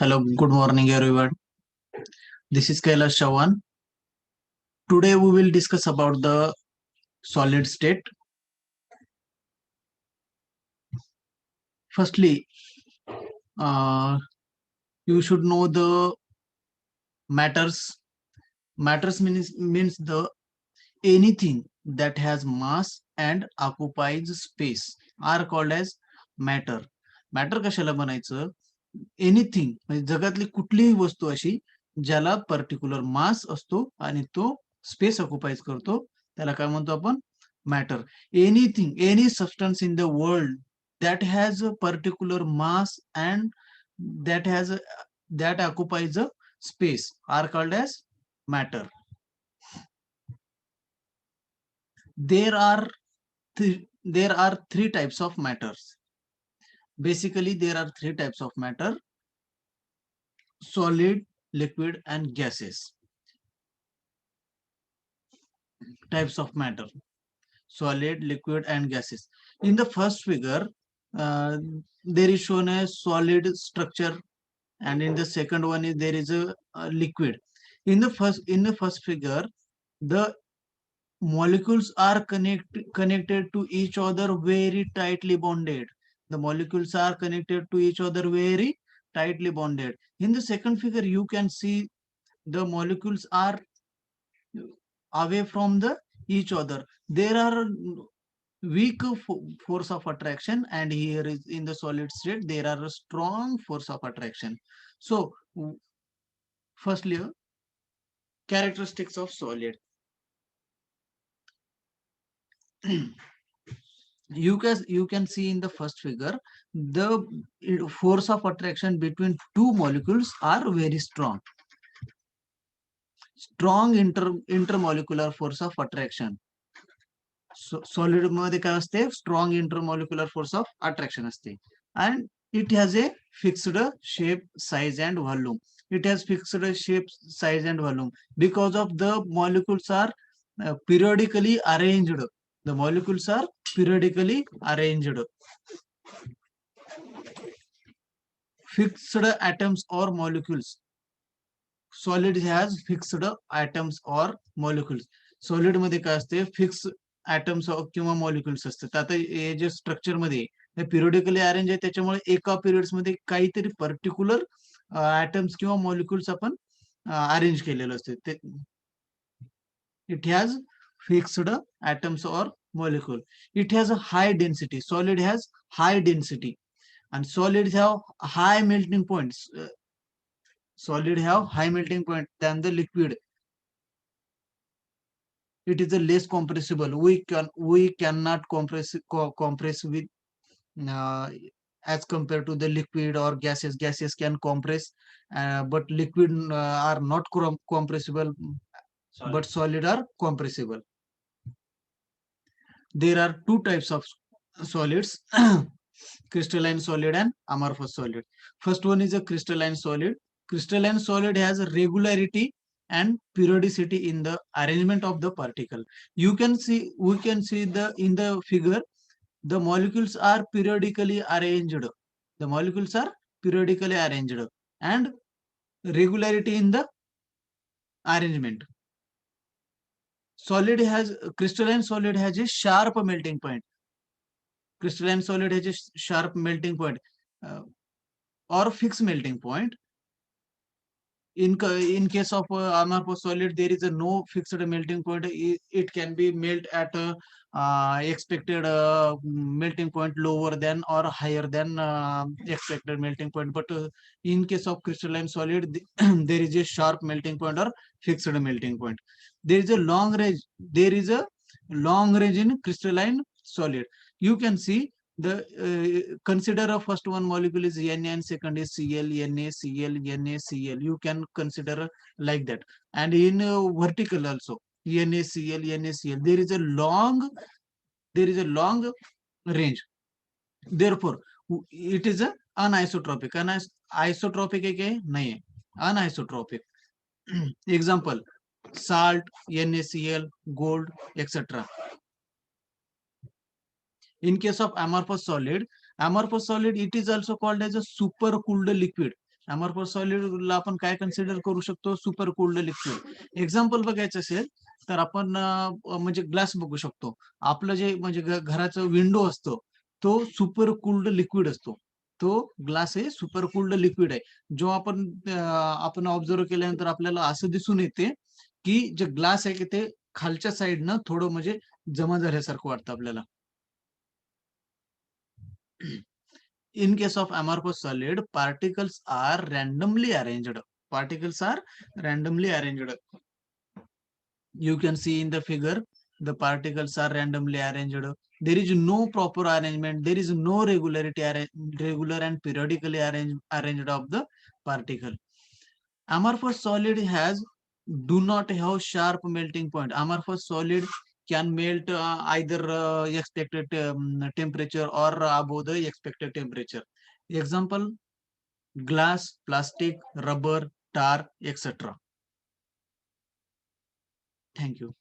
Hello, good morning, everyone. This is Kailash Chavan. Today we will discuss about the solid state. Firstly, uh, you should know the matters. Matters means the anything that has mass and occupies space are called as matter. Matter कशाला म्हणायचं? Anything म्हणजे जगातली कुठलीही वस्तू अशी ज्याला particular मास असतो आणि तो स्पेस ऑक्युपाइज करतो त्याला काय म्हणतो आपण? Matter. Anything, any substance in the world that has a particular mass and that has a, that occupies a space are called as matter. There are there are three types of matters. Basically, there are three types of matter: solid, liquid, and gases. Types of matter: solid, liquid, and gases. In the first figure, uh, there is shown a solid structure, and in the second one is there is a liquid. In the first figure, the molecules are connected to each other very tightly bonded. The molecules are connected to each other very tightly bonded. In the second figure, you can see the molecules are away from the each other. There are weak force of attraction, and here is in the solid state there are a strong force of attraction. So firstly, characteristics of solid. You can see in the first figure the force of attraction between two molecules are very strong. Strong intermolecular force of attraction. Solid मध्ये काय असते? Strong intermolecular force of attraction असते. And it has a fixed shape, size, and volume. It has fixed shape, size, and volume because of the molecules are periodically arranged. The molecules are periodically arranged. Fixed atoms or molecules. Solid has fixed atoms or molecules. Solid मध्ये काय असते? Fix atoms किंवा molecules असतात. आता हे जे structure मध्ये हे periodically arrange आहे त्याच्यामुळे एका पिरियड्स मध्ये काहीतरी पर्टिक्युलर atoms किंवा मॉलिक्युल्स आपण अरेंज केलेलं असते. It has fixed atoms or molecule. It has a high density. Solid has high density, and solids have high melting points. Solid have high melting point than the liquid. It is a less compressible. We cannot compress with uh, as compared to the liquid or gases. Gases can compress, but liquid are not compressible, but solid are compressible. There are two types of solids: crystalline solid and amorphous solid. First one is a crystalline solid. Crystalline solid has a regularity and periodicity in the arrangement of the particle. We can see the in the figure the molecules are periodically arranged. The molecules are periodically arranged and regularity in the arrangement. Crystalline solid has a sharp melting point. Crystalline solid has a sharp melting point or fixed melting point. In case of amorphous solid, there is a no fixed melting point. It can be melt at a expected melting point lower than or higher than expected melting point. But in case of crystalline solid, there is a sharp melting point or fixed melting point. There is a long range. There is a long range in crystalline solid. You can see the consider a first one molecule is Na and second is Cl, NaCl, NaCl. You can consider like that. And in vertical also NaCl, NaCl. There is a long range. Therefore, it is a anisotropic. Isotropic है नहीं है, anisotropic. Example: salt, NaCl, gold, etc. In case of amorphous solid, it is also called as a supercooled liquid. Amorphous सॉलिडला आपण काय consider करू शकतो? Super cold liquid. Example बघायचं असेल तर आपण म्हणजे ग्लास बघू शकतो. आपलं जे म्हणजे घराचं विंडो असतो तो सुपर कूल्ड लिक्विड असतो. तो ग्लास हे सुपर कूल्ड लिक्विड आहे. जो आपण ऑब्झर्व केल्यानंतर आपल्याला असं दिसून येते की जे ग्लास आहे की ते खालच्या साईडनं थोडं म्हणजे जमा झाल्यासारखं वाटतं आपल्याला. In case of amorphous solid, particles are randomly arranged. Particles are randomly arranged. You can see in the figure, the particles are randomly arranged. There is no proper arrangement. There is no regular and periodically arranged of the particle. Amorphous solid has do not have sharp melting point. Amorphous solid can melt either expected temperature or above the expected temperature. Example: glass, plastic, rubber, tar, etc. Thank you.